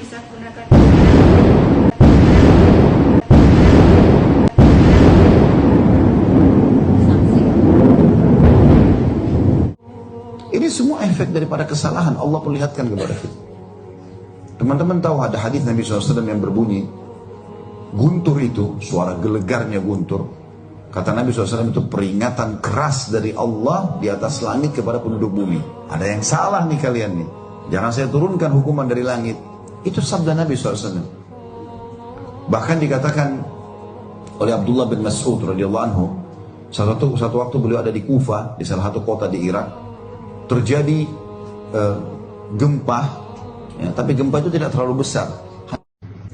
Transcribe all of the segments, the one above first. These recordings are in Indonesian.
bisa gunakan. Ini semua efek daripada kesalahan Allah perlihatkan kepada kita. Teman-teman tahu ada hadis Nabi SAW yang berbunyi, guntur itu, suara gelegarnya guntur, kata Nabi SAW itu peringatan keras dari Allah di atas langit kepada penduduk bumi. Ada yang salah nih kalian nih, jangan saya turunkan hukuman dari langit. Itu sabda Nabi SAW. Bahkan dikatakan oleh Abdullah bin Mas'ud radhiyallahu anhu, satu waktu beliau ada di Kufa, di salah satu kota di Irak, terjadi gempa, ya, tapi gempa itu tidak terlalu besar.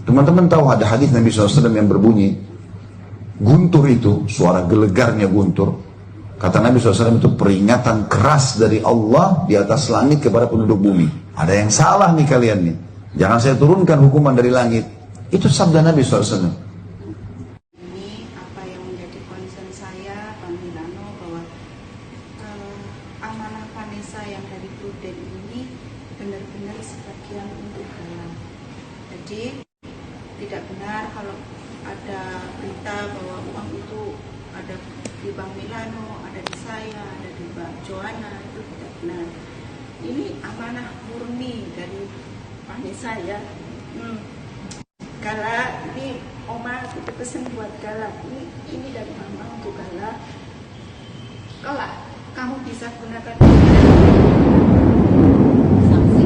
Teman-teman tahu ada hadis Nabi SAW yang berbunyi, guntur itu, suara gelegarnya guntur, kata Nabi SAW itu peringatan keras dari Allah di atas langit kepada penduduk bumi. Ada yang salah nih kalian nih, jangan saya turunkan hukuman dari langit. Itu sabda Nabi SAW. Ini apa yang menjadi concern saya, Bang Milano, bahwa amanah Vanessa yang dari Prudent ini benar-benar sebagian untuk halal. Jadi tidak benar kalau ada berita bahwa uang itu ada di Bang Milano, ada di saya, ada di Mbak Joanna, itu tidak benar. Ini amanah murni dari Vanessa ya. Gala, ini Oma itu pesen buat Gala. Ini dari Mama untuk Gala. Kelak kamu bisa gunakan sanksi.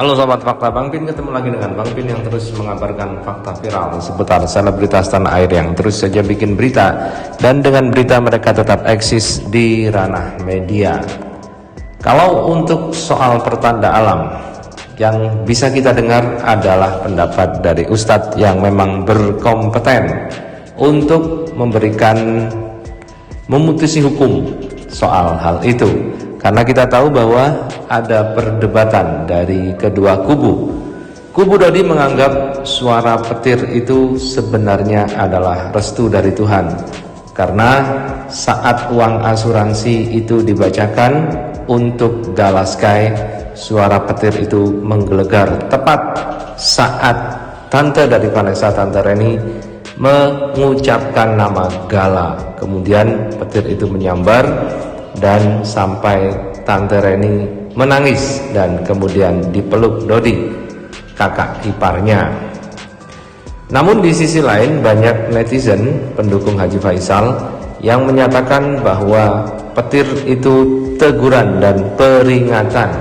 Halo Sobat Fakta, Bang Pin ketemu lagi dengan Bang Pin yang terus mengabarkan fakta viral seputar selebritas tanah air yang terus saja bikin berita, dan dengan berita mereka tetap eksis di ranah media. Kalau untuk soal pertanda alam, yang bisa kita dengar adalah pendapat dari Ustadz yang memang berkompeten untuk memberikan memutusi hukum soal hal itu, karena kita tahu bahwa ada perdebatan dari kedua kubu. Kubu Dodi menganggap suara petir itu sebenarnya adalah restu dari Tuhan, karena saat uang asuransi itu dibacakan untuk Gala Sky, suara petir itu menggelegar tepat saat tante dari Vanessa, Tante Reni, mengucapkan nama Gala. Kemudian petir itu menyambar dan sampai Tante Reni menangis dan kemudian dipeluk Dodi, kakak iparnya. Namun di sisi lain banyak netizen pendukung Haji Faisal yang menyatakan bahwa petir itu teguran dan peringatan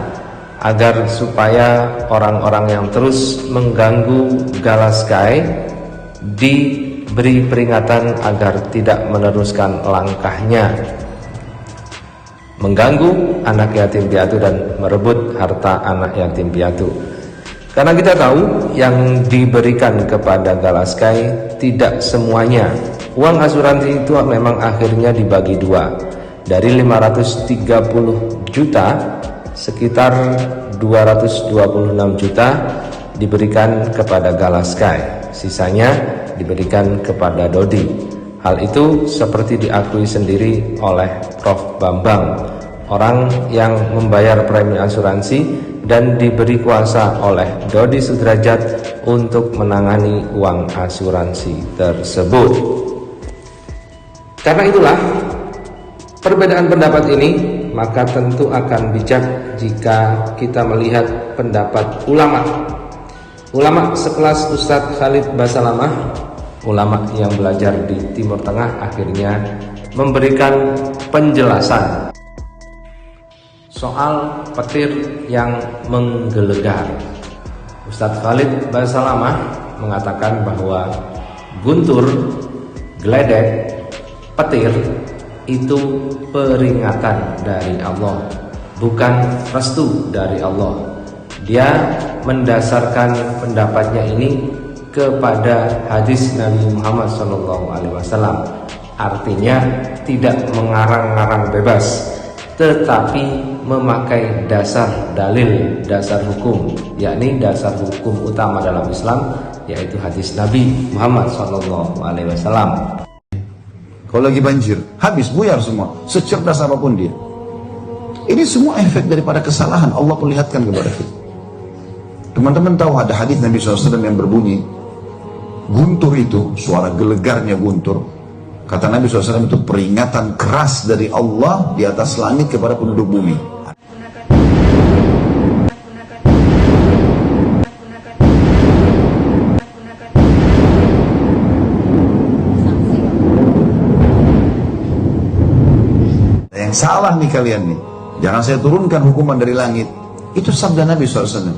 agar supaya orang-orang yang terus mengganggu Gala Sky diberi peringatan agar tidak meneruskan langkahnya mengganggu anak yatim piatu dan merebut harta anak yatim piatu. Karena kita tahu yang diberikan kepada Gala Sky tidak semuanya. Uang asuransi itu memang akhirnya dibagi dua. Dari 530 juta, sekitar 226 juta diberikan kepada Gala Sky, sisanya diberikan kepada Dodi. Hal itu seperti diakui sendiri oleh Prof. Bambang, orang yang membayar premi asuransi dan diberi kuasa oleh Dodi Sudrajat untuk menangani uang asuransi tersebut. Karena itulah perbedaan pendapat ini maka tentu akan bijak jika kita melihat pendapat ulama. Ulama sekelas Ustadz Khalid Basalamah, ulama yang belajar di Timur Tengah, akhirnya memberikan penjelasan soal petir yang menggelegar. Ustadz Khalid Basalamah mengatakan bahwa guntur, geledek, petir itu peringatan dari Allah, bukan restu dari Allah. Dia mendasarkan pendapatnya ini kepada hadis Nabi Muhammad SAW. Artinya tidak mengarang-ngarang bebas, tetapi memakai dasar dalil, dasar hukum, yakni dasar hukum utama dalam Islam, yaitu hadis Nabi Muhammad SAW. Kalau lagi banjir, habis buyar semua, secerdas apapun dia. Ini semua efek daripada kesalahan Allah perlihatkan kepada kita. Teman-teman tahu ada hadis Nabi SAW yang berbunyi, guntur itu, suara gelegarnya guntur, kata Nabi SAW itu peringatan keras dari Allah di atas langit kepada penduduk bumi. Yang salah nih kalian nih, jangan saya turunkan hukuman dari langit. Itu sabda Nabi SAW.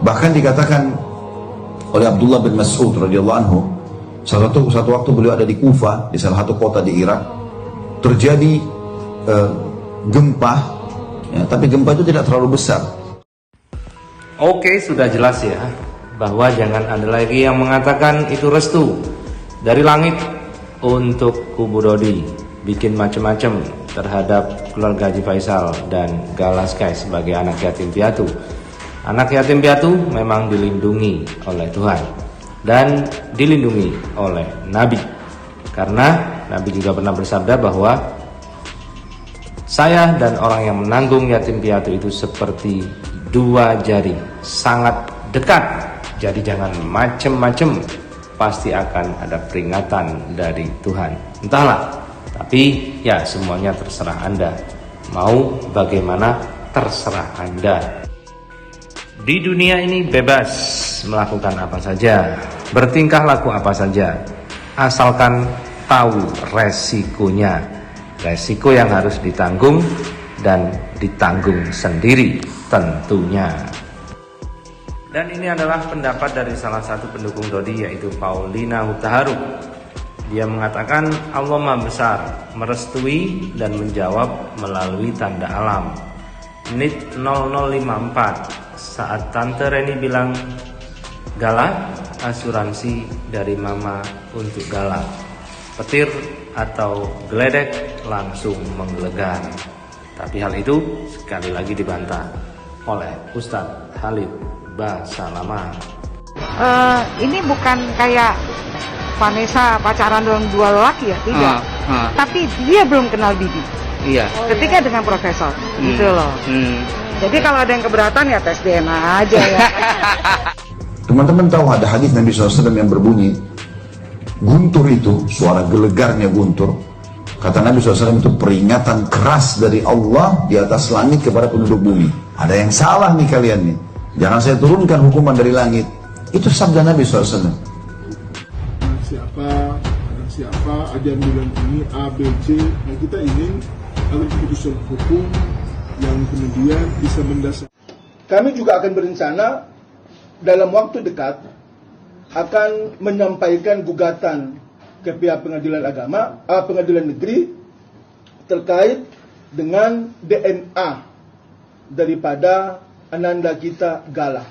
Bahkan dikatakan oleh Abdullah bin Mas'ud radhiyallahu anhu, satu waktu beliau ada di Kufa, di salah satu kota di Irak, terjadi gempa, ya, tapi gempa itu tidak terlalu besar. Oke, sudah jelas ya, bahwa jangan ada lagi yang mengatakan itu restu dari langit untuk kubu Dodi, bikin macam-macam terhadap keluarga Haji Faisal dan Galaskai sebagai anak yatim piatu. Anak yatim piatu memang dilindungi oleh Tuhan dan dilindungi oleh Nabi, karena Nabi juga pernah bersabda bahwa saya dan orang yang menanggung yatim piatu itu seperti dua jari, sangat dekat. Jadi jangan macem-macem, pasti akan ada peringatan dari Tuhan. Entahlah, tapi ya semuanya terserah Anda. Mau bagaimana terserah Anda. Di dunia ini bebas melakukan apa saja, bertingkah laku apa saja, asalkan tahu resikonya. Resiko yang harus ditanggung dan ditanggung sendiri tentunya. Dan ini adalah pendapat dari salah satu pendukung Dodi, yaitu Paulina Hutaharu. Dia mengatakan Allah Maha Besar, merestui dan menjawab melalui tanda alam. NIT 0054, saat Tante Reni bilang galak, asuransi dari Mama untuk galak. Petir atau geledek langsung menggelegar. Tapi hal itu sekali lagi dibantah oleh Ustadz Khalid Basalamah. Ini bukan kayak Vanessa pacaran dengan dua lelaki ya, tidak. Tapi dia belum kenal Bibi. Iya. Ketika dengan profesor, gitu loh. Jadi kalau ada yang keberatan ya tes DNA aja ya. Teman-teman tahu ada hadis Nabi SAW yang berbunyi, guntur itu, suara gelegarnya guntur, kata Nabi SAW itu peringatan keras dari Allah di atas langit kepada penduduk bumi. Ada yang salah nih kalian nih, jangan saya turunkan hukuman dari langit. Itu sabda Nabi SAW. Siapa ajar bulan ini A, B, C, dan kita ingin agar keputusan hukum yang kemudian bisa mendasar. Kami juga akan berencana dalam waktu dekat akan menyampaikan gugatan ke pihak pengadilan negeri terkait dengan DNA daripada ananda kita Galah.